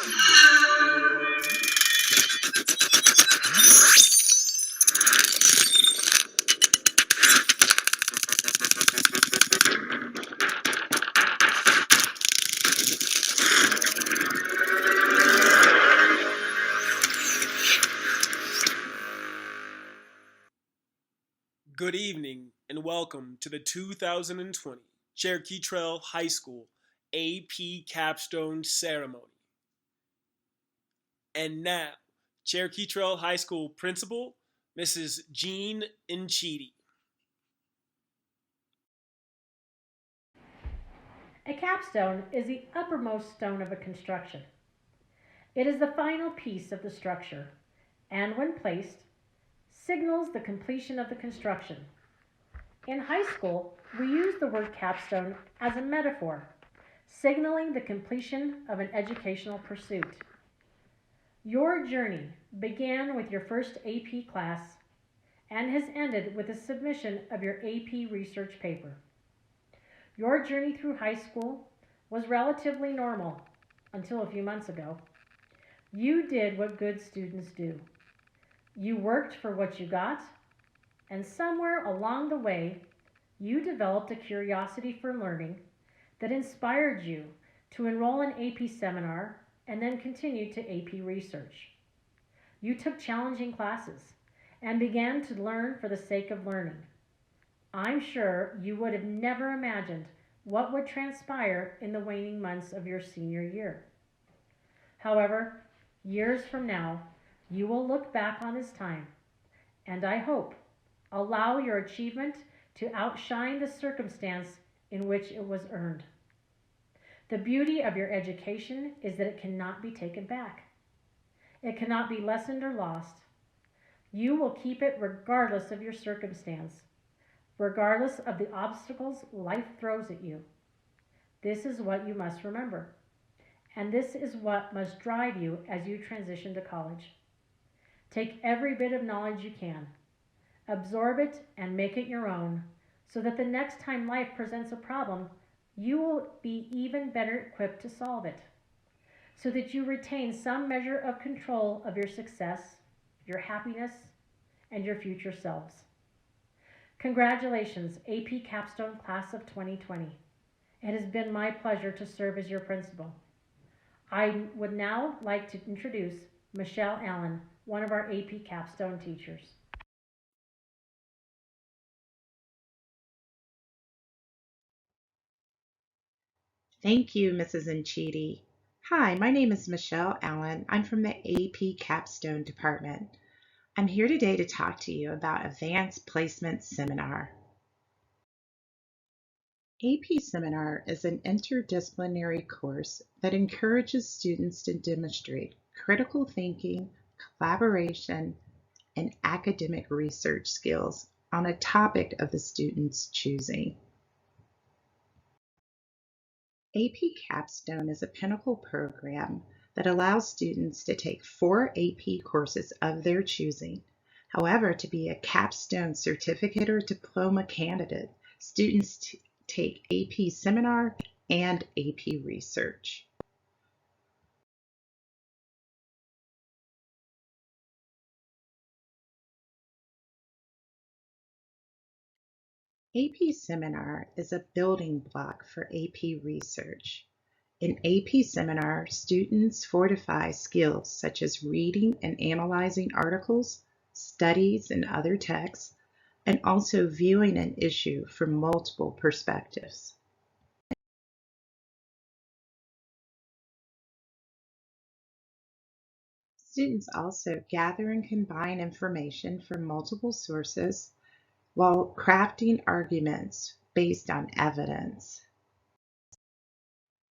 Good evening and welcome to the 2020 Cherokee Trail High School AP Capstone Ceremony. And now, Cherokee Trail High School Principal, Mrs. Jean Nchidi. A capstone is the uppermost stone of a construction. It is the final piece of the structure, and when placed, signals the completion of the construction. In high school, we use the word capstone as a metaphor, signaling the completion of an educational pursuit. Your journey began with your first AP class and has ended with the submission of your AP research paper. Your journey through high school was relatively normal until a few months ago. You did what good students do. You worked for what you got, and somewhere along the way, you developed a curiosity for learning that inspired you to enroll in AP seminar and then continue to AP research. You took challenging classes and began to learn for the sake of learning. I'm sure you would have never imagined what would transpire in the waning months of your senior year. However, years from now, you will look back on this time, and I hope allow your achievement to outshine the circumstance in which it was earned. The beauty of your education is that it cannot be taken back. It cannot be lessened or lost. You will keep it regardless of your circumstance, regardless of the obstacles life throws at you. This is what you must remember, and this is what must drive you as you transition to college. Take every bit of knowledge you can, absorb it and make it your own, so that the next time life presents a problem, you will be even better equipped to solve it, so that you retain some measure of control of your success, your happiness, and your future selves. Congratulations, AP Capstone Class of 2020. It has been my pleasure to serve as your principal. I would now like to introduce Michelle Allen, one of our AP Capstone teachers. Thank you, Mrs. Nchidi. Hi, my name is Michelle Allen. I'm from the AP Capstone Department. I'm here today to talk to you about Advanced Placement Seminar. AP Seminar is an interdisciplinary course that encourages students to demonstrate critical thinking, collaboration, and academic research skills on a topic of the student's choosing. AP Capstone is a pinnacle program that allows students to take 4 AP courses of their choosing. However, to be a capstone certificate or diploma candidate, students take AP Seminar and AP Research. AP Seminar is a building block for AP Research. In AP Seminar, students fortify skills such as reading and analyzing articles, studies and other texts, and also viewing an issue from multiple perspectives. Students also gather and combine information from multiple sources while crafting arguments based on evidence.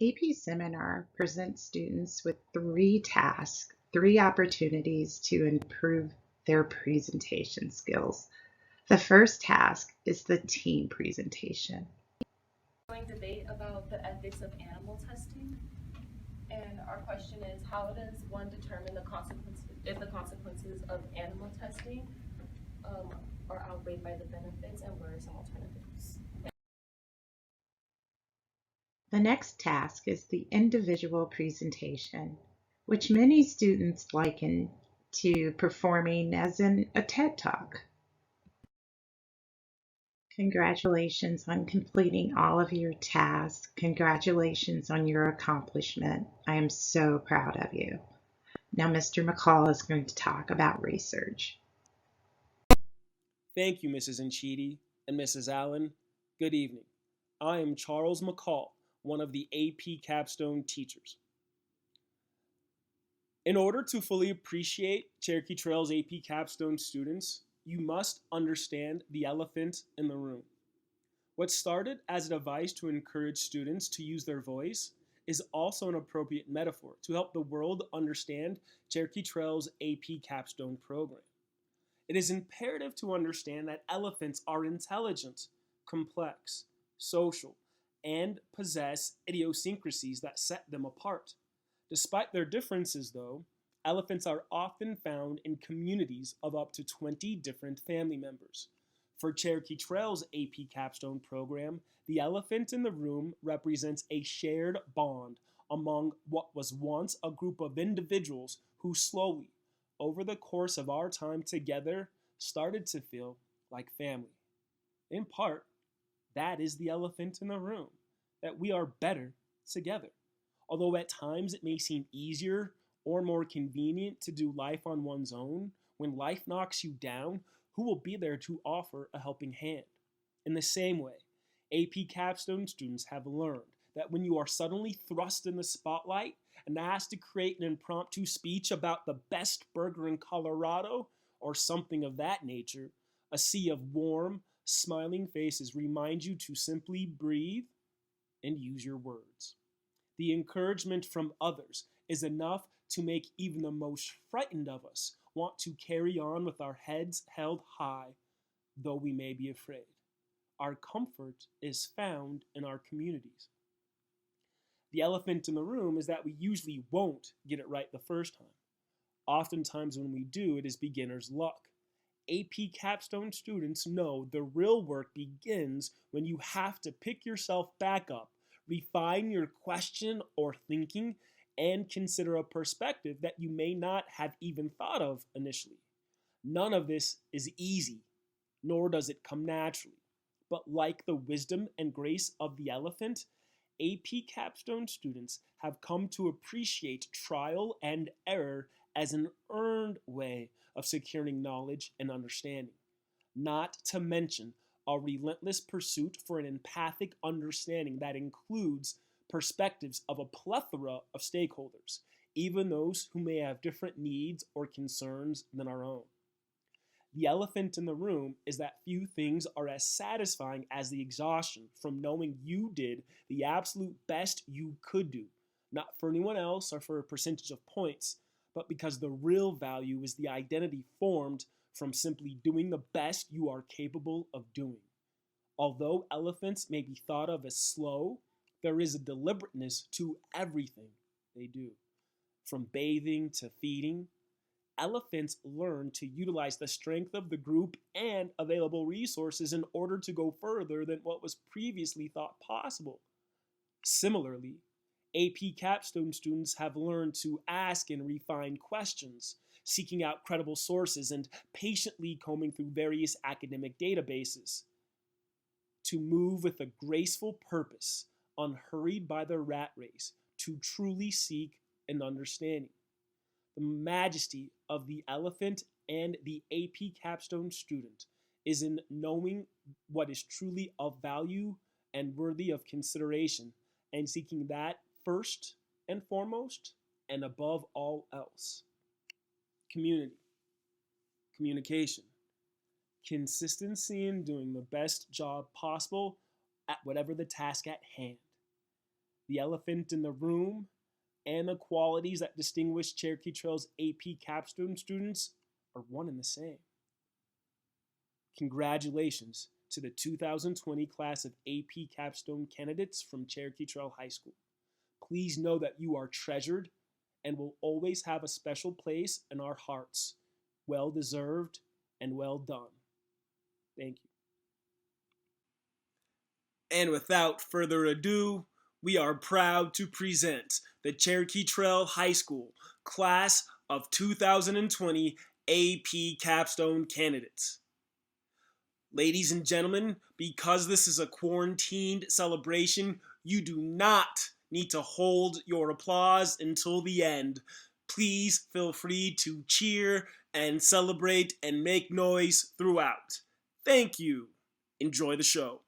AP Seminar presents students with 3 tasks, 3 opportunities to improve their presentation skills. The first task is the team presentation. Debate about the ethics of animal testing, and our question is, how does one determine the consequences if the consequences of animal testing are outweighed by the benefits, and what are some alternatives? The next task is the individual presentation. which many students liken to performing as in a TED Talk. Congratulations on completing all of your tasks. Congratulations on your accomplishment. I am so proud of you. Now, Mr. McCall is going to talk about research. Thank you, Mrs. Nchidi and Mrs. Allen. Good evening. I am Charles McCall, one of the AP Capstone teachers. In order to fully appreciate Cherokee Trail's AP Capstone students, you must understand the elephant in the room. What started as a device to encourage students to use their voice is also an appropriate metaphor to help the world understand Cherokee Trail's AP Capstone program. It is imperative to understand that elephants are intelligent, complex, social, and possess idiosyncrasies that set them apart. Despite their differences, though, elephants are often found in communities of up to 20 different family members. For Cherokee Trail's AP Capstone program, the elephant in the room represents a shared bond among what was once a group of individuals who slowly, over the course of our time together, started to feel like family. In part, that is the elephant in the room, that we are better together. Although at times it may seem easier or more convenient to do life on one's own, when life knocks you down, who will be there to offer a helping hand? In the same way, AP Capstone students have learned that when you are suddenly thrust in the spotlight and asked to create an impromptu speech about the best burger in Colorado or something of that nature, a sea of warm, smiling faces remind you to simply breathe and use your words. The encouragement from others is enough to make even the most frightened of us want to carry on with our heads held high, though we may be afraid. Our comfort is found in our communities. The elephant in the room is that we usually won't get it right the first time. Oftentimes, when we do, it is beginner's luck. AP Capstone students know the real work begins when you have to pick yourself back up, refine your question or thinking, and consider a perspective that you may not have even thought of initially. None of this is easy, nor does it come naturally. But like the wisdom and grace of the elephant, AP Capstone students have come to appreciate trial and error as an earned way of securing knowledge and understanding, not to mention a relentless pursuit for an empathic understanding that includes perspectives of a plethora of stakeholders, even those who may have different needs or concerns than our own. The elephant in the room is that few things are as satisfying as the exhaustion from knowing you did the absolute best you could do, not for anyone else or for a percentage of points, but because the real value is the identity formed from simply doing the best you are capable of doing. Although elephants may be thought of as slow, there is a deliberateness to everything they do. From bathing to feeding, elephants learn to utilize the strength of the group and available resources in order to go further than what was previously thought possible. Similarly, AP Capstone students have learned to ask and refine questions, seeking out credible sources and patiently combing through various academic databases. To move with a graceful purpose, unhurried by the rat race, to truly seek an understanding. The majesty of the elephant and the AP Capstone student is in knowing what is truly of value and worthy of consideration and seeking that first and foremost and above all else. Community, communication, consistency in doing the best job possible at whatever the task at hand. The elephant in the room and the qualities that distinguish Cherokee Trail's AP Capstone students are one and the same. Congratulations to the 2020 class of AP Capstone candidates from Cherokee Trail High School. Please know that you are treasured and will always have a special place in our hearts. Well deserved and well done. Thank you. And without further ado, we are proud to present the Cherokee Trail High School Class of 2020 AP Capstone candidates. Ladies and gentlemen, because this is a quarantined celebration, you do not need to hold your applause until the end. Please feel free to cheer and celebrate and make noise throughout. Thank you. Enjoy the show.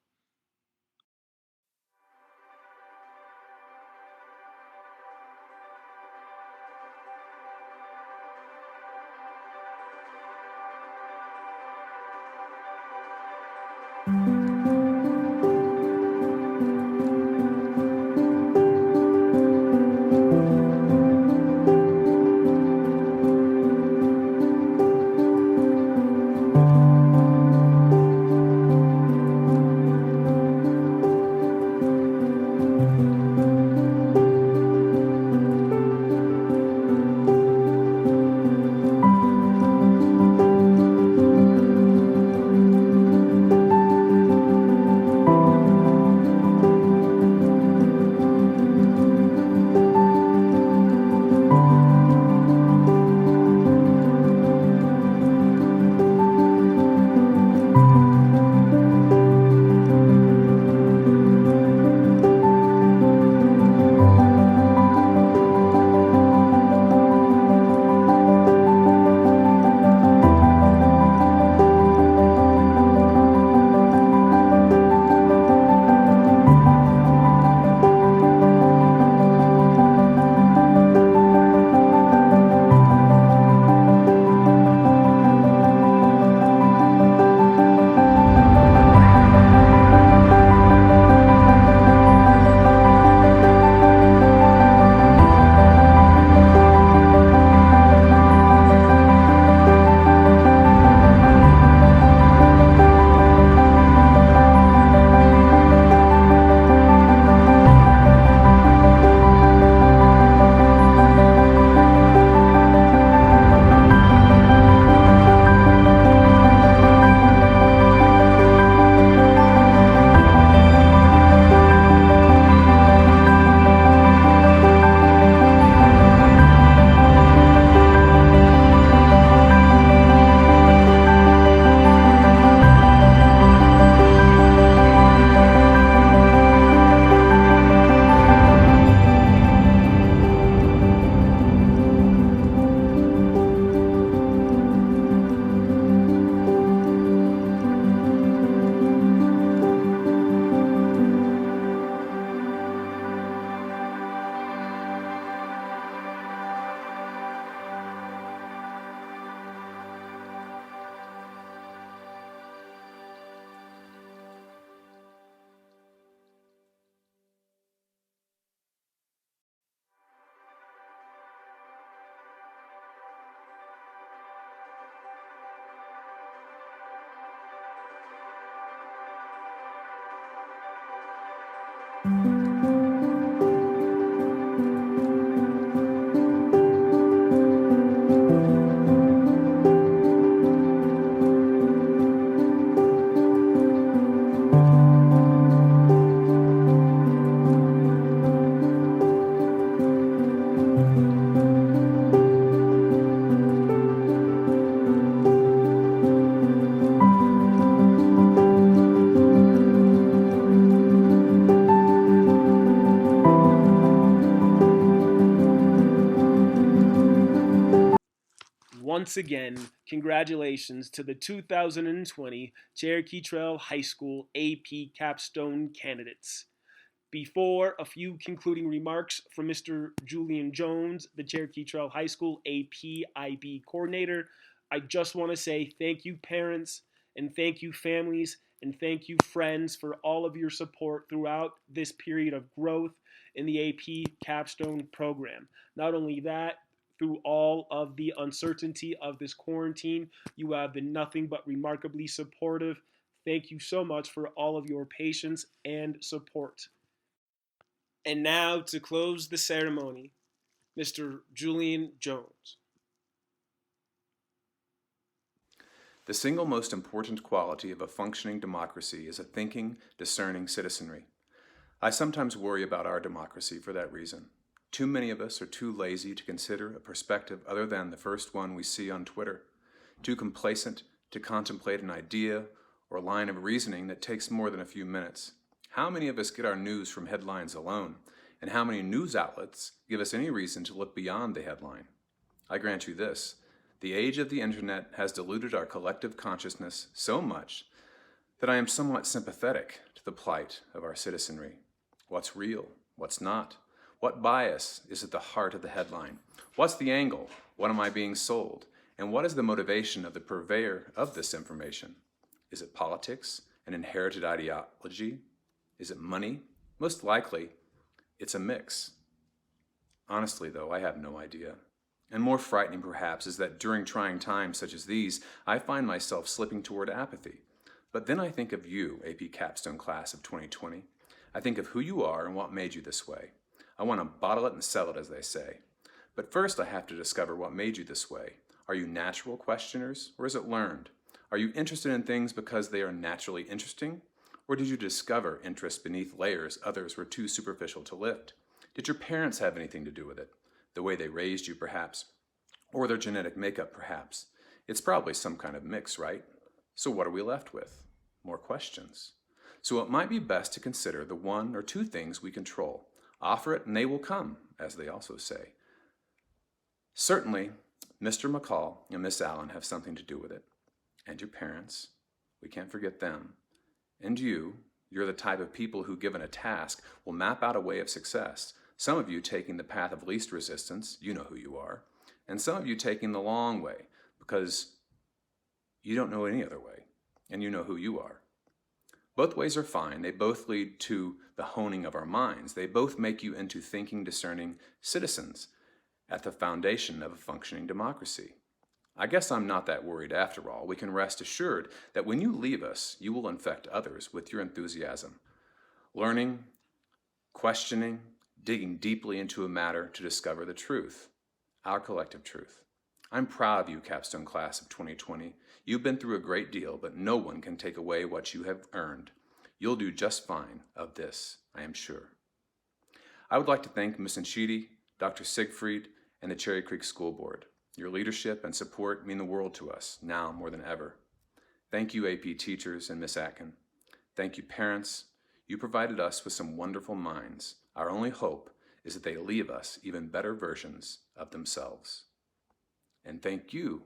Once again, congratulations to the 2020 Cherokee Trail High School AP Capstone candidates. Before a few concluding remarks from Mr. Julian Jones, the Cherokee Trail High School AP IB coordinator, I just want to say thank you, parents, and thank you, families, and thank you, friends, for all of your support throughout this period of growth in the AP Capstone program. Not only that, through all of the uncertainty of this quarantine, you have been nothing but remarkably supportive. Thank you so much for all of your patience and support. And now, to close the ceremony, Mr. Julian Jones. The single most important quality of a functioning democracy is a thinking, discerning citizenry. I sometimes worry about our democracy for that reason. Too many of us are too lazy to consider a perspective other than the first one we see on Twitter, too complacent to contemplate an idea or line of reasoning that takes more than a few minutes. How many of us get our news from headlines alone, and how many news outlets give us any reason to look beyond the headline? I grant you this, the age of the internet has diluted our collective consciousness so much that I am somewhat sympathetic to the plight of our citizenry. What's real? What's not? What bias is at the heart of the headline? What's the angle? What am I being sold? And what is the motivation of the purveyor of this information? Is it politics, an inherited ideology? Is it money? Most likely, it's a mix. Honestly, though, I have no idea. And more frightening, perhaps, is that during trying times such as these, I find myself slipping toward apathy. But then I think of you, AP Capstone Class of 2020. I think of who you are and what made you this way. I want to bottle it and sell it, as they say. But first I have to discover what made you this way. Are you natural questioners, or is it learned? Are you interested in things because they are naturally interesting? Or did you discover interest beneath layers others were too superficial to lift? Did your parents have anything to do with it? The way they raised you, perhaps? Or their genetic makeup, perhaps? It's probably some kind of mix, right? So what are we left with? More questions. So it might be best to consider the one or two things we control. Offer it and they will come, as they also say. Certainly, Mr. McCall and Miss Allen have something to do with it. And your parents. We can't forget them. And you're the type of people who, given a task, will map out a way of success. Some of you taking the path of least resistance, you know who you are. And some of you taking the long way, because you don't know any other way, and you know who you are. Both ways are fine. They both lead to the honing of our minds. They both make you into thinking, discerning citizens at the foundation of a functioning democracy. I guess I'm not that worried after all. We can rest assured that when you leave us, you will infect others with your enthusiasm. Learning, questioning, digging deeply into a matter to discover the truth, our collective truth. I'm proud of you, Capstone Class of 2020. You've been through a great deal, but no one can take away what you have earned. You'll do just fine of this, I am sure. I would like to thank Ms. Nshidi, Dr. Siegfried, and the Cherry Creek School Board. Your leadership and support mean the world to us, now more than ever. Thank you, AP teachers and Ms. Atkin. Thank you, parents. You provided us with some wonderful minds. Our only hope is that they leave us even better versions of themselves. And thank you,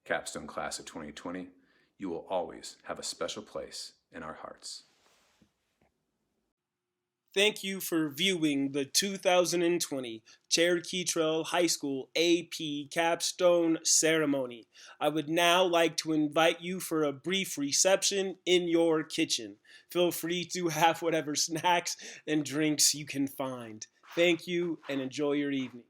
Capstone Class of 2020. You will always have a special place in our hearts. Thank you for viewing the 2020 Cherokee Trail High School AP Capstone Ceremony. I would now like to invite you for a brief reception in your kitchen. Feel free to have whatever snacks and drinks you can find. Thank you and enjoy your evening.